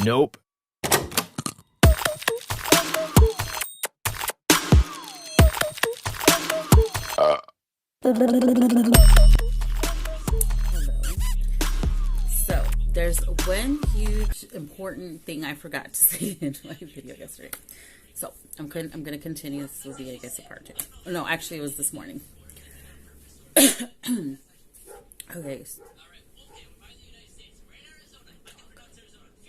Nope. So, there's one huge important thing I forgot to say in my video yesterday. So, I'm gonna continue. This will be, I guess, a part two. Oh, no, actually, it was this morning. Okay.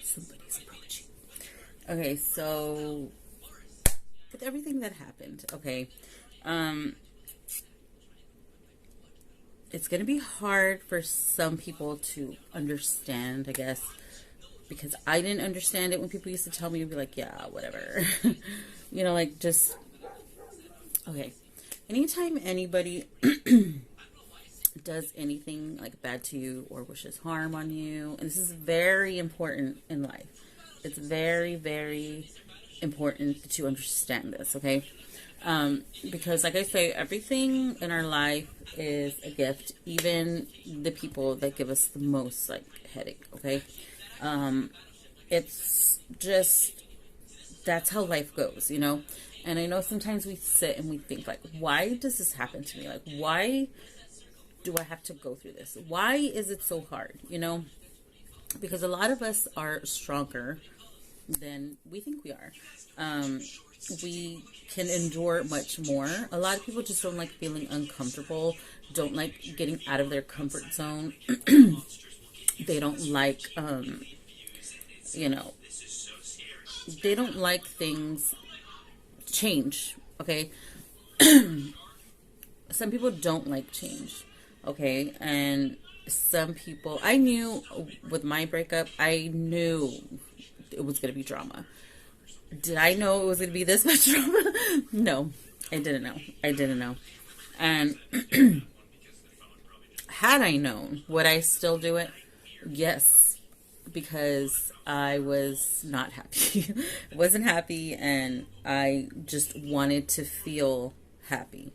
Somebody's approaching. Okay, so with everything that happened, okay, it's gonna be hard for some people to understand, I guess, because I didn't understand it when people used to tell me, to be like, yeah, whatever, like just okay. Anytime anybody does anything like bad to you or wishes harm on you, and this is very important in life. It's very, very important to understand this, okay? Because like I say, everything in our life is a gift, even the people that give us the most like headache, okay? It's just, that's how life goes, And I know sometimes we sit and we think like, why does this happen to me? Like, why do I have to go through this? Why is it so hard? Because a lot of us are stronger than we think we are. We can endure much more. A lot of people just don't like feeling uncomfortable, don't like getting out of their comfort zone. They don't like, they don't like things change, okay? Some people don't like change, okay? And some people, I knew with my breakup, I knew it was going to be drama. Did I know it was going to be this much drama? No, I didn't know. And had I known, would I still do it? Yes, because I was not happy. I wasn't happy, and I just wanted to feel happy.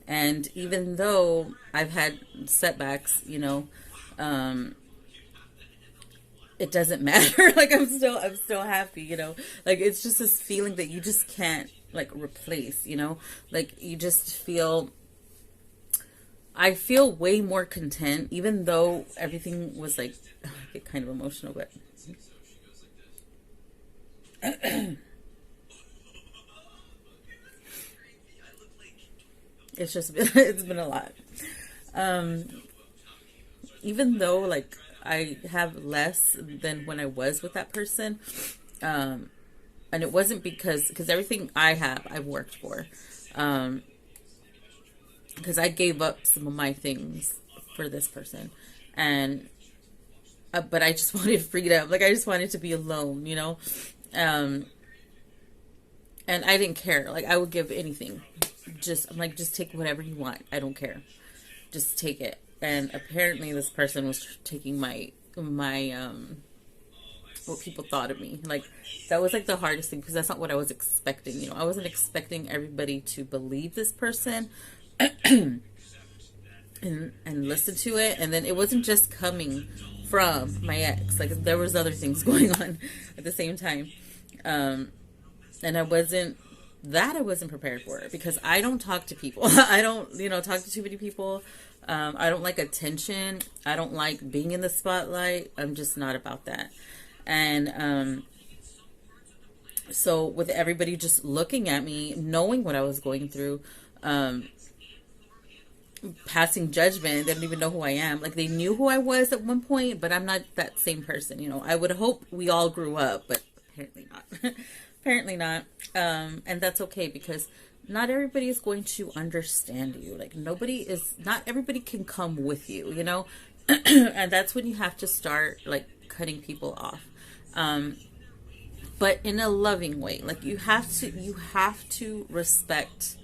And even though I've had setbacks, it doesn't matter. Like I'm still happy, Like it's just this feeling that you just can't like replace, Like you just feel, I feel way more content, even though everything was like, I get kind of emotional, but it's been a lot. Even though like I have less than when I was with that person, and it wasn't because everything I have I've worked for, because I gave up some of my things for this person, and but I just wanted freedom. Like I just wanted to be alone, and I didn't care. Like I would give anything. I'm like, just take whatever you want. I don't care. Just take it. And apparently this person was taking my what people thought of me. Like that was like the hardest thing, because that's not what I was expecting. I wasn't expecting everybody to believe this person and listen to it. And then it wasn't just coming from my ex. Like there was other things going on at the same time. And I wasn't prepared for it, because I don't talk to people. I don't, talk to too many people. I don't like attention. I don't like being in the spotlight. I'm just not about that. And so with everybody just looking at me, knowing what I was going through, passing judgment, they don't even know who I am. Like they knew who I was at one point, but I'm not that same person. I would hope we all grew up, but apparently not. Apparently not. And that's okay, because not everybody is going to understand you. Like not everybody can come with you, and that's when you have to start like cutting people off. But in a loving way. Like you have to respect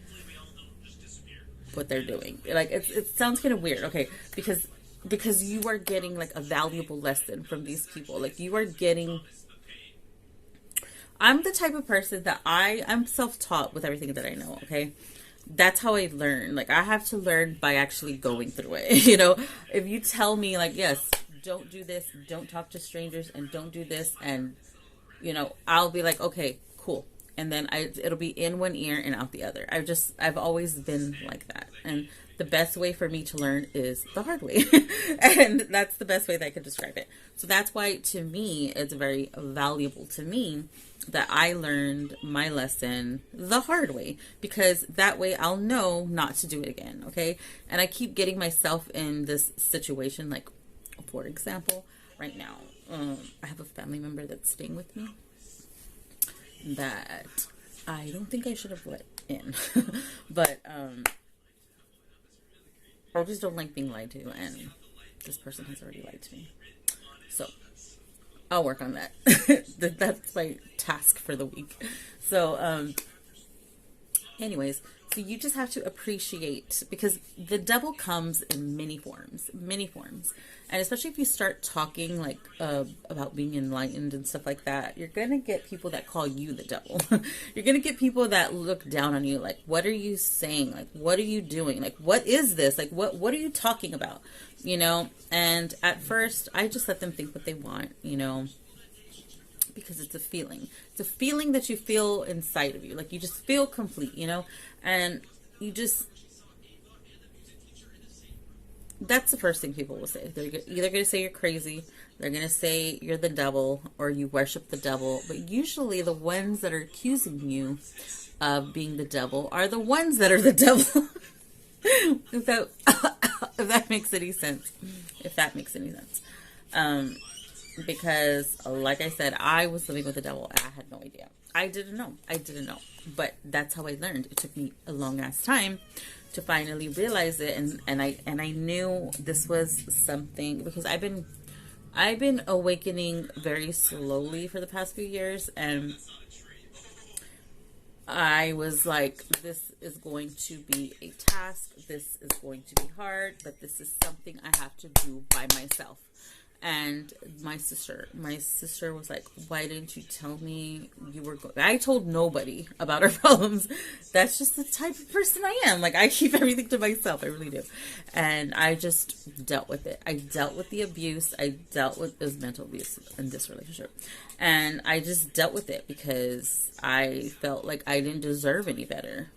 what they're doing. Like it sounds kind of weird, okay? Because you are getting like a valuable lesson from these people. Like you are getting, I'm the type of person that I'm self-taught with everything that I know, okay? That's how I learn. Like, I have to learn by actually going through it, If you tell me, like, yes, don't do this, don't talk to strangers, and don't do this, and I'll be like, okay, cool. And then it'll be in one ear and out the other. I've always been like that. And the best way for me to learn is the hard way. And that's the best way that I could describe it. So that's why, to me, it's very valuable to me that I learned my lesson the hard way, because that way I'll know not to do it again. Okay. And I keep getting myself in this situation. Like, for example, right now, I have a family member that's staying with me that I don't think I should have let in. But I just don't like being lied to, and this person has already lied to me. So I'll work on that. That's my task for the week. So anyways, so you just have to appreciate, because the devil comes in many forms. And especially if you start talking like about being enlightened and stuff like that, you're going to get people that call you the devil. You're going to get people that look down on you. Like, what are you saying? Like, what are you doing? Like, what is this? Like, what are you talking about? And at first I just let them think what they want, because it's a feeling. It's a feeling that you feel inside of you. Like, you just feel complete, and you just, that's the first thing people will say. They're either going to say you're crazy, they're going to say you're the devil, or you worship the devil. But usually the ones that are accusing you of being the devil are the ones that are the devil. if that makes any sense. If that makes any sense. Because, like I said, I was living with the devil. I had no idea. I didn't know. But that's how I learned. It took me a long ass time to finally realize it, and I knew this was something, because I've been awakening very slowly for the past few years, and I was like, this is going to be a task. This is going to be hard, but this is something I have to do by myself. And my sister was like, why didn't you tell me you were going? I told nobody about our problems. That's just the type of person I am. Like, I keep everything to myself. I really do. And I just dealt with it. I dealt with the abuse. I dealt with this mental abuse in this relationship. And I just dealt with it because I felt like I didn't deserve any better.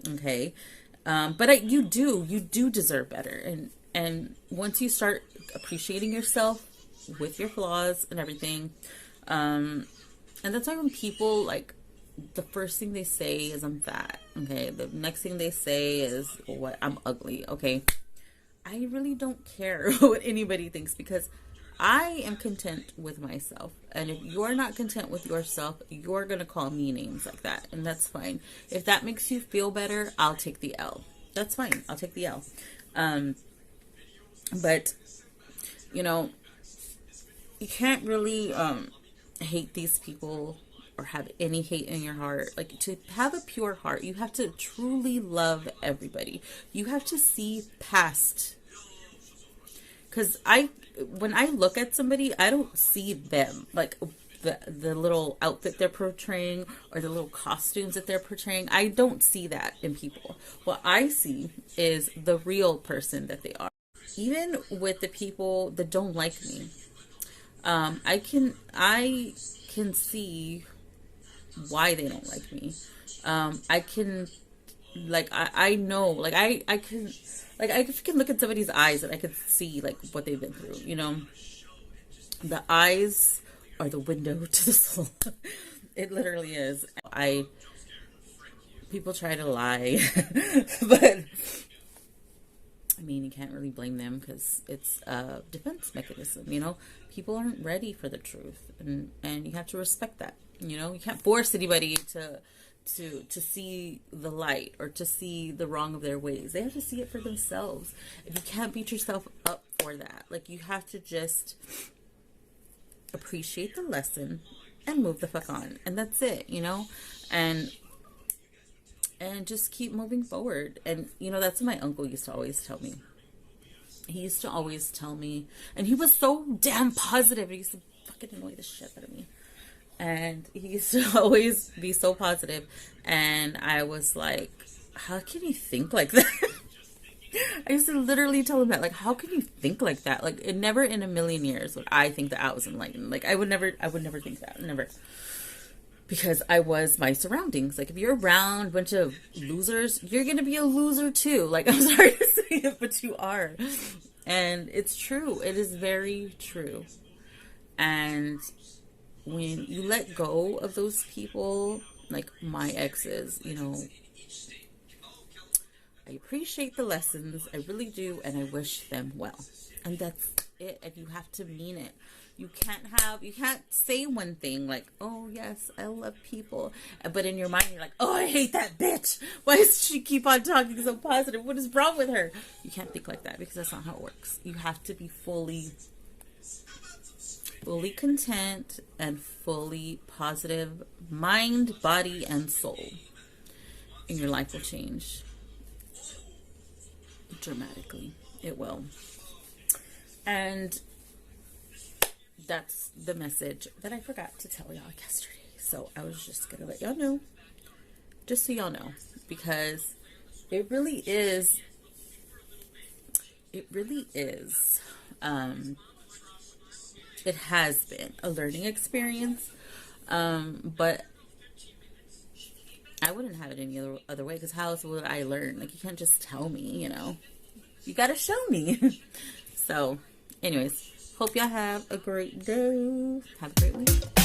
Okay. But you do deserve better. And once you start appreciating yourself with your flaws and everything, and that's why when people, like, the first thing they say is I'm fat, okay, the next thing they say is what, I'm ugly, okay, I really don't care what anybody thinks, because I am content with myself. And if you're not content with yourself, you're gonna call me names like that, and that's fine. If that makes you feel better, I'll take the L. That's fine. I'll take the L. But you can't really hate these people or have any hate in your heart. Like, to have a pure heart, you have to truly love everybody. You have to see past. Because when I look at somebody, I don't see them, like the little outfit they're portraying or the little costumes that they're portraying. I don't see that in people. What I see is the real person that they are. Even with the people that don't like me, I can see why they don't like me. I can, like, I know, like, I can, like, I can look at somebody's eyes and I can see, like, what they've been through, The eyes are the window to the soul. It literally is. People try to lie, but I mean, you can't really blame them, because it's a defense mechanism, People aren't ready for the truth, and you have to respect that, You can't force anybody to see the light or to see the wrong of their ways. They have to see it for themselves. And you can't beat yourself up for that. Like, you have to just appreciate the lesson and move the fuck on. And that's it, And just keep moving forward. And, that's what my uncle used to always tell me. He used to always tell me, and he was so damn positive. He used to fucking annoy the shit out of me. And he used to always be so positive. And I was like, how can you think like that? I used to literally tell him that, like, how can you think like that? Like, it never in a million years would I think that I was enlightened. Like, I would never think that, never, because I was my surroundings. Like, if you're around a bunch of losers, you're gonna be a loser too. Like, I'm sorry to say it, but you are, and it's true. It is very true. And when you let go of those people, like my exes, you know, I appreciate the lessons, I really do, and I wish them well. And that's it, and you have to mean it. You can't say one thing like, oh yes, I love people, but in your mind you're like, oh, I hate that bitch. Why does she keep on talking so positive? What is wrong with her? You can't think like that, because that's not how it works. You have to be fully content and fully positive, mind, body, and soul. And your life will change dramatically. It will. And that's the message that I forgot to tell y'all yesterday. So I was just gonna let y'all know, just so y'all know, because it really is it has been a learning experience, but I wouldn't have it any other way, because how else would I learn? Like, you can't just tell me, you know. You gotta show me. So, anyways, hope y'all have a great day. Have a great week.